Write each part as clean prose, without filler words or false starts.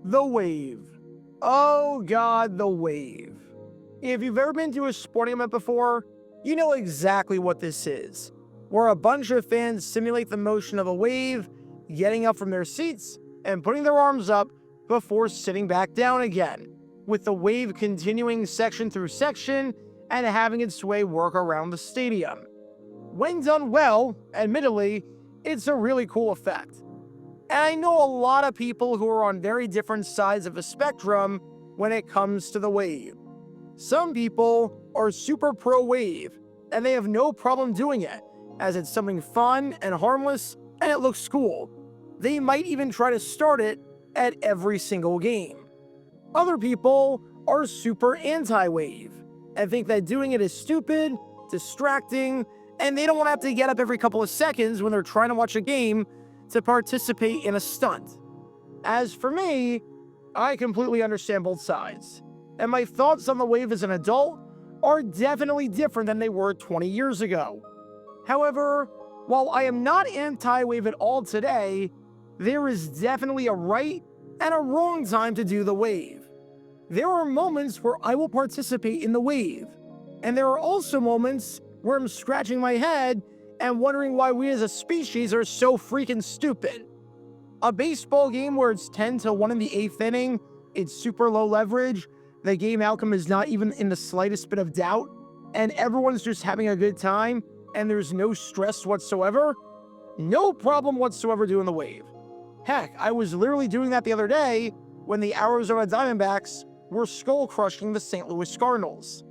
The wave. Oh God, the wave. If you've ever been to a sporting event before, you know exactly what this is, where a bunch of fans simulate the motion of a wave, getting up from their seats and putting their arms up before sitting back down again, with the wave continuing section through section and having its way work around the stadium. When done well, admittedly, it's a really cool effect. And I know a lot of people who are on very different sides of the spectrum when it comes to the wave. Some people are super pro wave, and they have no problem doing it, as it's something fun and harmless, and it looks cool. They might even try to start it at every single game. Other people are super anti-wave, and think that doing it is stupid, distracting, and they don't want to have to get up every couple of seconds when they're trying to watch a game to participate in a stunt. As for me, I completely understand both sides, and my thoughts on the wave as an adult are definitely different than they were 20 years ago. However, while I am not anti-wave at all today, there is definitely a right and a wrong time to do the wave. There are moments where I will participate in the wave, and there are also moments where I'm scratching my head and wondering why we as a species are so freaking stupid. A baseball game where it's 10-1 in the 8th inning, it's super low leverage, the game outcome is not even in the slightest bit of doubt, and everyone's just having a good time, and there's no stress whatsoever, no problem whatsoever doing the wave. Heck, I was literally doing that the other day when the Arizona Diamondbacks were skull-crushing the St. Louis Cardinals.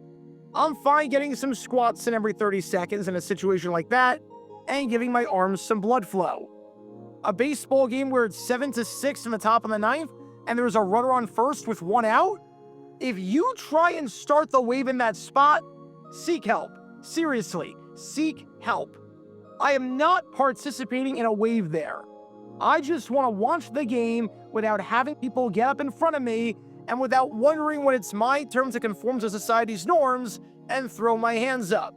I'm fine getting some squats in every 30 seconds in a situation like that, and giving my arms some blood flow. A baseball game where it's 7-6 in the top of the 9th, and there's a runner on first with 1 out? If you try and start the wave in that spot, seek help. Seriously, seek help. I am not participating in a wave there. I just want to watch the game without having people get up in front of me and without wondering when it's my turn to conform to society's norms and throw my hands up.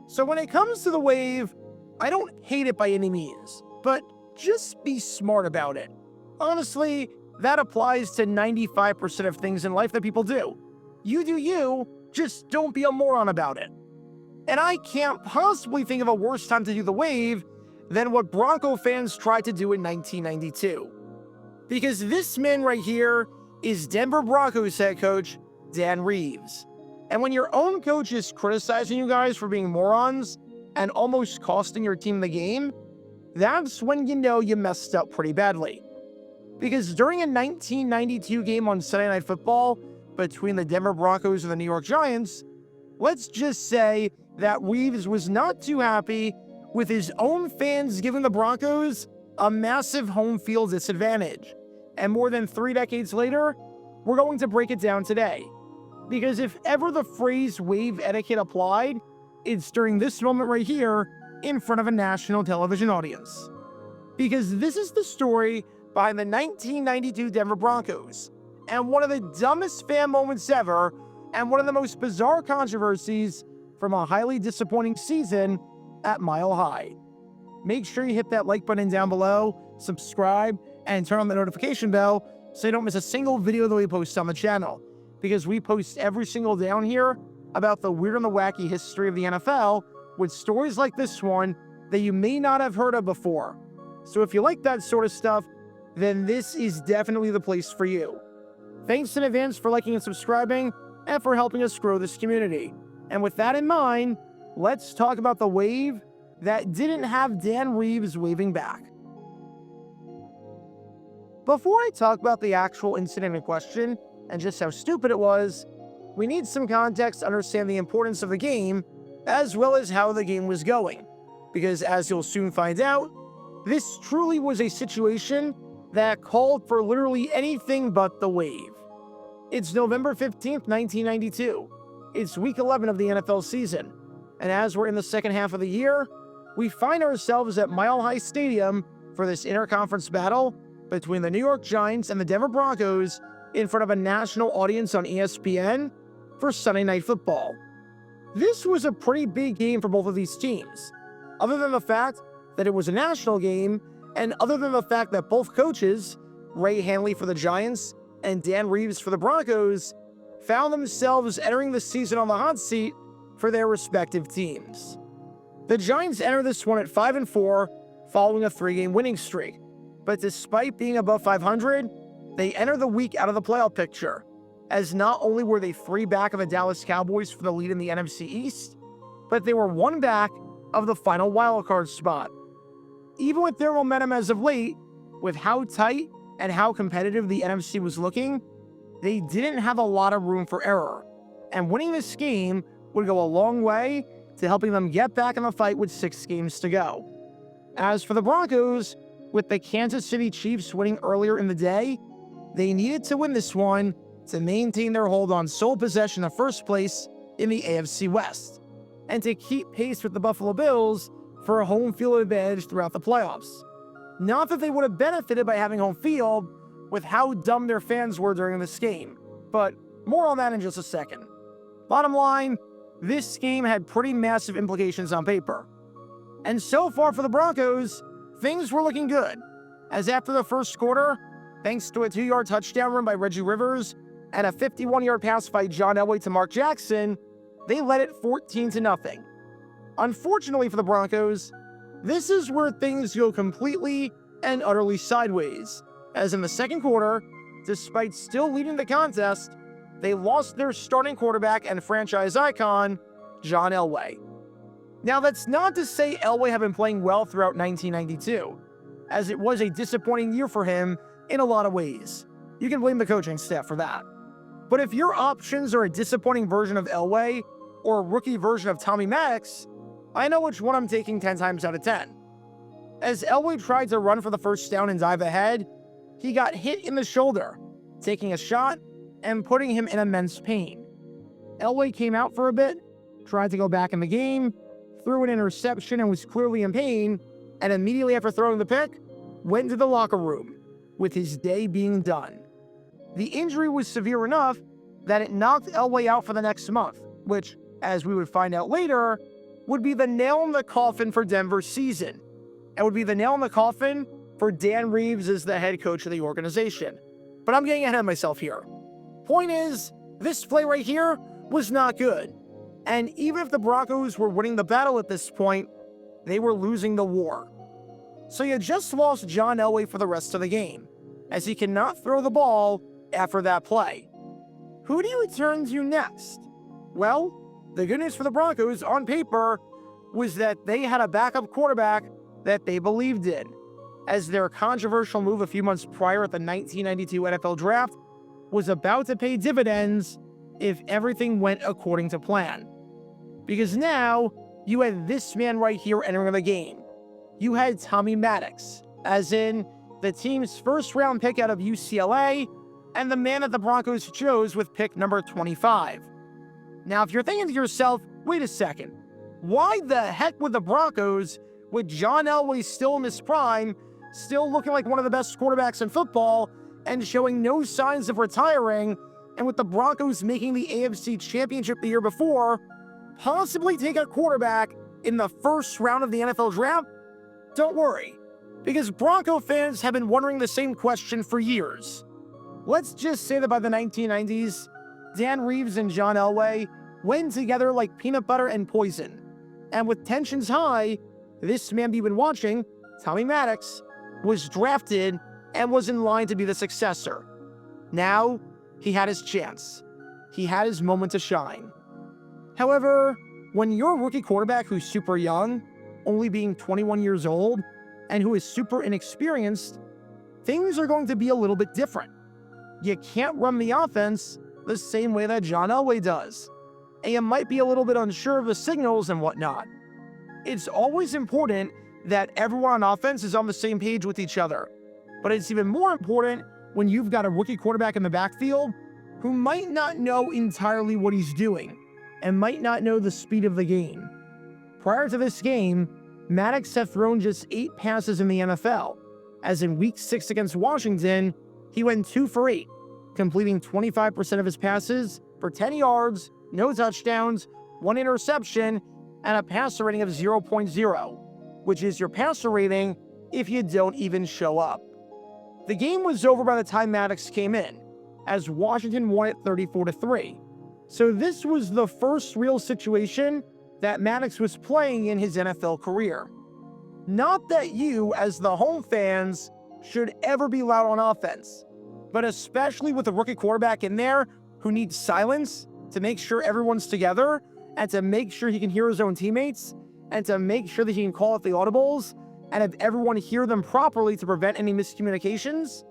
So when it comes to the wave, I don't hate it by any means, but just be smart about it. Honestly, that applies to 95% of things in life that people do. You do you, just don't be a moron about it. And I can't possibly think of a worse time to do the wave than what Bronco fans tried to do in 1992. Because this man right here is Denver Broncos head coach Dan Reeves. And when your own coach is criticizing you guys for being morons and almost costing your team the game, that's when you know you messed up pretty badly. Because during a 1992 game on Sunday Night Football between the Denver Broncos and the New York Giants, let's just say that Reeves was not too happy with his own fans giving the Broncos a massive home field disadvantage. And more than 3 decades later, we're going to break it down today. Because if ever the phrase wave etiquette applied, it's during this moment right here in front of a national television audience. Because this is the story behind the 1992 Denver Broncos, and one of the dumbest fan moments ever, and one of the most bizarre controversies from a highly disappointing season at Mile High. Make sure you hit that like button down below, subscribe, and turn on the notification bell so you don't miss a single video that we post on the channel, because we post every single day on here about the weird and the wacky history of the NFL with stories like this one that you may not have heard of before. So if you like that sort of stuff, then this is definitely the place for you. Thanks in advance for liking and subscribing, and for helping us grow this community. And with that in mind, let's talk about the wave that didn't have Dan Reeves waving back. Before I talk about the actual incident in question, and just how stupid it was, we need some context to understand the importance of the game, as well as how the game was going. Because as you'll soon find out, this truly was a situation that called for literally anything but the wave. It's November 15th, 1992. It's week 11 of the NFL season. And as we're in the second half of the year, we find ourselves at Mile High Stadium for this interconference battle between the New York Giants and the Denver Broncos in front of a national audience on ESPN for Sunday Night Football. This was a pretty big game for both of these teams, other than the fact that it was a national game, and other than the fact that both coaches, Ray Handley for the Giants and Dan Reeves for the Broncos found themselves entering the season on the hot seat for their respective teams. The Giants entered this one at 5-4 following a 3-game winning streak, but despite being above 500, they entered the week out of the playoff picture, as not only were they 3 back of the Dallas Cowboys for the lead in the NFC East, but they were 1 back of the final wildcard spot. Even with their momentum as of late, with how tight and how competitive the NFC was looking, they didn't have a lot of room for error, and winning this game would go a long way to helping them get back in the fight with 6 games to go. As for the Broncos, with the Kansas City Chiefs winning earlier in the day, they needed to win this one to maintain their hold on sole possession of first place in the AFC West, and to keep pace with the Buffalo Bills for a home field advantage throughout the playoffs. Not that they would have benefited by having home field with how dumb their fans were during this game, but more on that in just a second. Bottom line, this game had pretty massive implications on paper. And so far for the Broncos, things were looking good, as after the first quarter, thanks to a 2-yard touchdown run by Reggie Rivers and a 51-yard pass by John Elway to Mark Jackson, they led it 14-0. Unfortunately for the Broncos, this is where things go completely and utterly sideways, as in the second quarter, despite still leading the contest, they lost their starting quarterback and franchise icon, John Elway. Now, that's not to say Elway had been playing well throughout 1992, as it was a disappointing year for him in a lot of ways. You can blame the coaching staff for that. But if your options are a disappointing version of Elway or a rookie version of Tommy Maddox, I know which one I'm taking 10 times out of 10. As Elway tried to run for the first down and dive ahead, he got hit in the shoulder, taking a shot and putting him in immense pain. Elway came out for a bit, tried to go back in the game, threw an interception and was clearly in pain, and immediately after throwing the pick, went to the locker room, with his day being done. The injury was severe enough that it knocked Elway out for the next month, which, as we would find out later, would be the nail in the coffin for Denver's season, and would be the nail in the coffin for Dan Reeves as the head coach of the organization. But I'm getting ahead of myself here. Point is, this play right here was not good. And even if the Broncos were winning the battle at this point, they were losing the war. So you just lost John Elway for the rest of the game, as he cannot throw the ball after that play. Who do you turn to next? Well, the good news for the Broncos on paper was that they had a backup quarterback that they believed in, as their controversial move a few months prior at the 1992 NFL Draft was about to pay dividends if everything went according to plan. Because now, you had this man right here entering the game. You had Tommy Maddox, as in the team's first-round pick out of UCLA, and the man that the Broncos chose with pick number 25. Now, if you're thinking to yourself, wait a second, why the heck would the Broncos, with John Elway still in his prime, still looking like one of the best quarterbacks in football, and showing no signs of retiring, and with the Broncos making the AFC Championship the year before, possibly take a quarterback in the first round of the NFL Draft? Don't worry, because Bronco fans have been wondering the same question for years. Let's just say that by the 1990s, Dan Reeves and John Elway went together like peanut butter and poison. And with tensions high, this man we've been watching, Tommy Maddox, was drafted and was in line to be the successor. Now, he had his chance. He had his moment to shine. However, when you're a rookie quarterback who's super young, only being 21 years old, and who is super inexperienced, things are going to be a little bit different. You can't run the offense the same way that John Elway does, and you might be a little bit unsure of the signals and whatnot. It's always important that everyone on offense is on the same page with each other, but it's even more important when you've got a rookie quarterback in the backfield who might not know entirely what he's doing and might not know the speed of the game. Prior to this game, Maddox had thrown just 8 passes in the NFL, as in Week 6 against Washington, he went 2 for 8, completing 25% of his passes for 10 yards, no touchdowns, 1 interception, and a passer rating of 0.0, which is your passer rating if you don't even show up. The game was over by the time Maddox came in, as Washington won it 34-3. So this was the first real situation that Maddox was playing in his NFL career. Not that you, as the home fans, should ever be loud on offense, but especially with a rookie quarterback in there who needs silence to make sure everyone's together and to make sure he can hear his own teammates and to make sure that he can call out the audibles and have everyone hear them properly to prevent any miscommunications.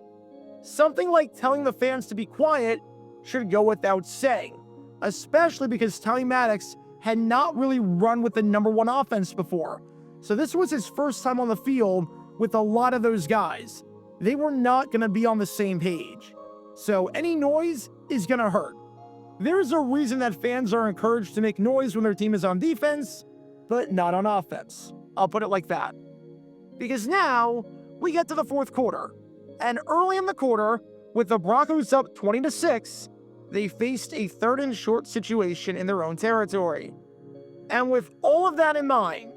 Something like telling the fans to be quiet should go without saying, especially because Tommy Maddox had not really run with the number one offense before. So this was his first time on the field with a lot of those guys. They were not going to be on the same page. So any noise is going to hurt. There's a reason that fans are encouraged to make noise when their team is on defense, but not on offense. I'll put it like that. Because now we get to the fourth quarter. And early in the quarter, with the Broncos up 20-6, they faced a 3rd and short situation in their own territory. And with all of that in mind,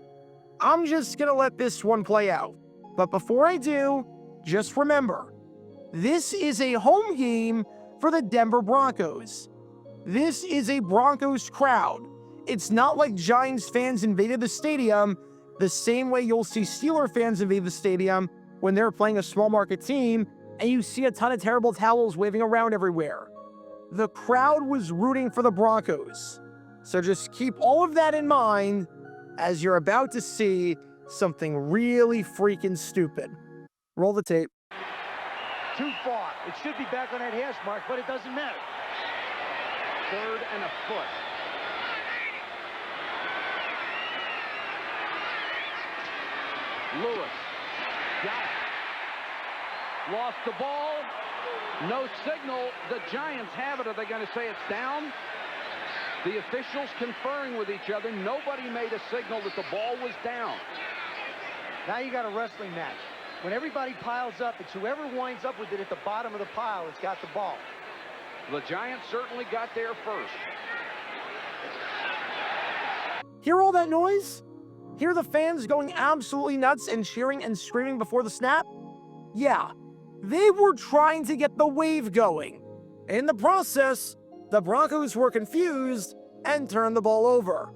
I'm just going to let this one play out. But before I do, just remember, this is a home game for the Denver Broncos. This is a Broncos crowd. It's not like Giants fans invaded the stadium the same way you'll see Steeler fans invade the stadium when they're playing a small market team and you see a ton of terrible towels waving around everywhere. The crowd was rooting for the Broncos. So just keep all of that in mind as you're about to see something really freaking stupid. Roll the tape. Too far. It should be back on that hash mark, but it doesn't matter. 3rd and a foot. Lewis. Got it. Lost the ball. No signal. The Giants have it. Are they going to say it's down? The officials conferring with each other. Nobody made a signal that the ball was down. Now you got a wrestling match. When everybody piles up, it's whoever winds up with it at the bottom of the pile has got the ball. The Giants certainly got there first. Hear all that noise? Hear the fans going absolutely nuts and cheering and screaming before the snap? Yeah, they were trying to get the wave going. In the process, the Broncos were confused and turned the ball over.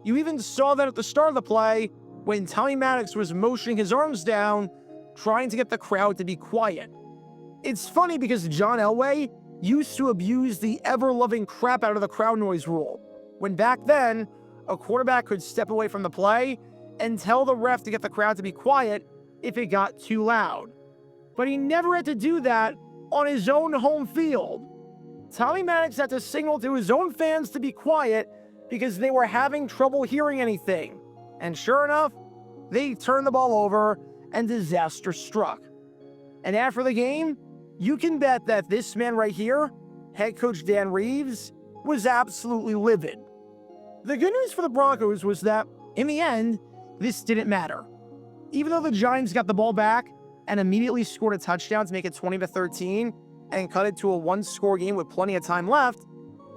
You even saw that at the start of the play when Tommy Maddox was motioning his arms down, trying to get the crowd to be quiet. It's funny because John Elway used to abuse the ever-loving crap out of the crowd noise rule, when back then, a quarterback could step away from the play and tell the ref to get the crowd to be quiet if it got too loud. But he never had to do that on his own home field. Tommy Maddox had to signal to his own fans to be quiet because they were having trouble hearing anything. And sure enough, they turned the ball over and disaster struck. And after the game, you can bet that this man right here, head coach Dan Reeves, was absolutely livid. The good news for the Broncos was that, in the end, this didn't matter. Even though the Giants got the ball back and immediately scored a touchdown to make it 20-13 and cut it to a one-score game with plenty of time left,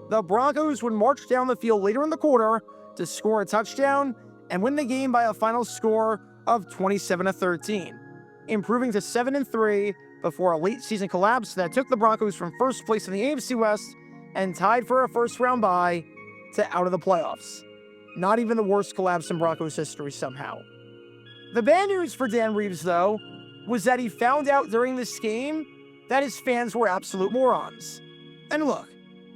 the Broncos would march down the field later in the quarter to score a touchdown and win the game by a final score of 27-13, improving to 7-3 before a late-season collapse that took the Broncos from first place in the AFC West and tied for a first-round bye to out of the playoffs. Not even the worst collapse in Broncos history somehow. The bad news for Dan Reeves, though, was that he found out during this game that his fans were absolute morons. And look,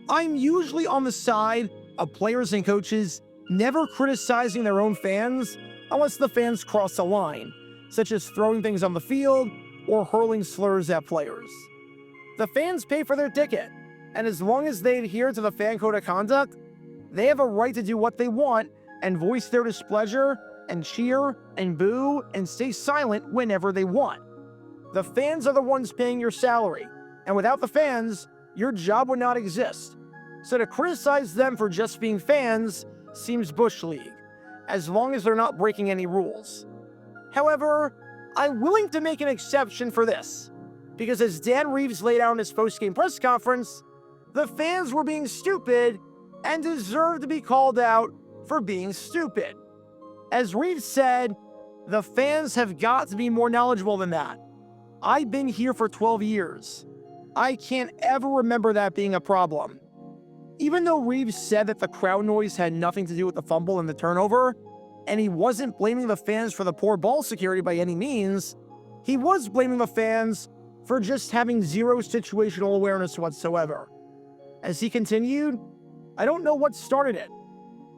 I'm usually on the side of players and coaches never criticizing their own fans unless the fans cross a line, such as throwing things on the field or hurling slurs at players. The fans pay for their ticket, and as long as they adhere to the fan code of conduct, they have a right to do what they want and voice their displeasure and cheer and boo and stay silent whenever they want. The fans are the ones paying your salary, and without the fans, your job would not exist. So to criticize them for just being fans seems Bush League, as long as they're not breaking any rules. However, I'm willing to make an exception for this, because as Dan Reeves laid out in his post-game press conference, the fans were being stupid and deserved to be called out for being stupid. As Reeves said, the fans have got to be more knowledgeable than that. I've been here for 12 years. I can't ever remember that being a problem. Even though Reeves said that the crowd noise had nothing to do with the fumble and the turnover, and he wasn't blaming the fans for the poor ball security by any means, he was blaming the fans for just having zero situational awareness whatsoever. As he continued, I don't know what started it.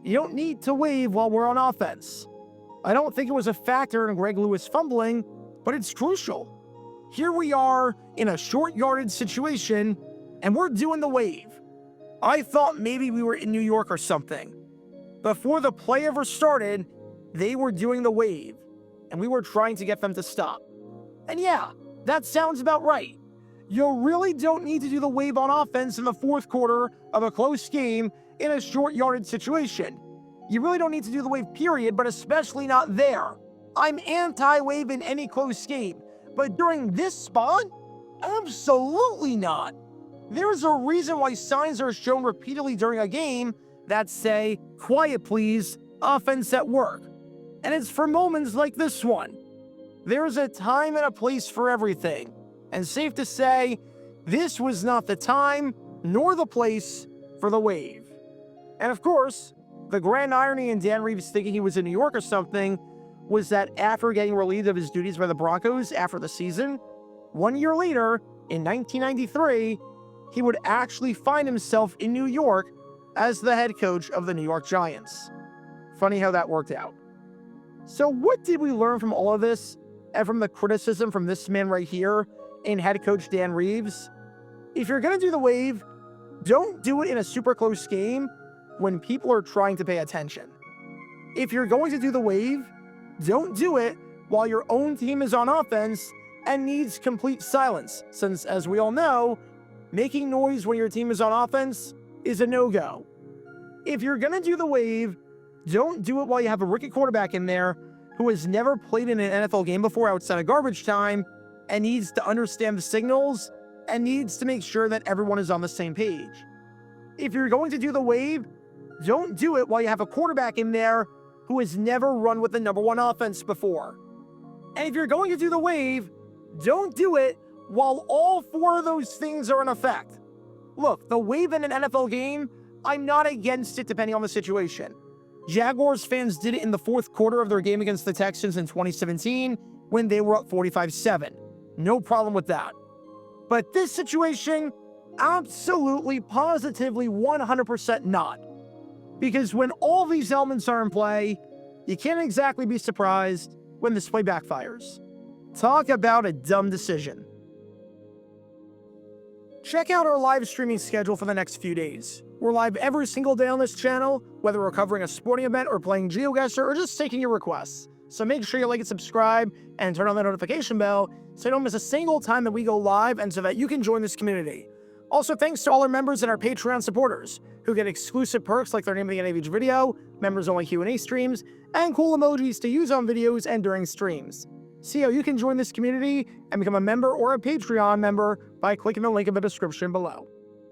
You don't need to wave while we're on offense. I don't think it was a factor in Greg Lewis fumbling, but it's crucial. Here we are in a short yardage situation, and we're doing the wave. I thought maybe we were in New York or something. Before the play ever started, they were doing the wave, and we were trying to get them to stop. And yeah, that sounds about right. You really don't need to do the wave on offense in the fourth quarter of a close game in a short yardage situation. You really don't need to do the wave, period, but especially not there. I'm anti-wave in any close game, but during this spot, absolutely not. There's a reason why signs are shown repeatedly during a game that say, "Quiet please, offense at work." And it's for moments like this one. There's a time and a place for everything. And safe to say, this was not the time nor the place for the wave. And of course, the grand irony in Dan Reeves thinking he was in New York or something was that after getting relieved of his duties by the Broncos after the season, 1 year later, in 1993, he would actually find himself in New York as the head coach of the New York Giants. Funny how that worked out. So what did we learn from all of this and from the criticism from this man right here in head coach Dan Reeves? If you're going to do the wave, don't do it in a super close game when people are trying to pay attention. If you're going to do the wave, don't do it while your own team is on offense and needs complete silence, since, as we all know, making noise when your team is on offense is a no-go. If you're going to do the wave, don't do it while you have a rookie quarterback in there who has never played in an NFL game before outside of garbage time and needs to understand the signals and needs to make sure that everyone is on the same page. If you're going to do the wave, don't do it while you have a quarterback in there who has never run with the number one offense before. And if you're going to do the wave, don't do it while all four of those things are in effect. Look, the wave in an NFL game, I'm not against it depending on the situation. Jaguars fans did it in the fourth quarter of their game against the Texans in 2017 when they were up 45-7. No problem with that. But this situation, absolutely, positively, 100% not. Because when all these elements are in play, you can't exactly be surprised when this play backfires. Talk about a dumb decision. Check out our live streaming schedule for the next few days. We're live every single day on this channel, whether we're covering a sporting event or playing GeoGuessr or just taking your requests. So make sure you like and subscribe and turn on the notification bell so you don't miss a single time that we go live and so that you can join this community. Also, thanks to all our members and our Patreon supporters who get exclusive perks like their name at the end of each video, members-only Q&A streams, and cool emojis to use on videos and during streams. See how you can join this community and become a member or a Patreon member by clicking the link in the description below.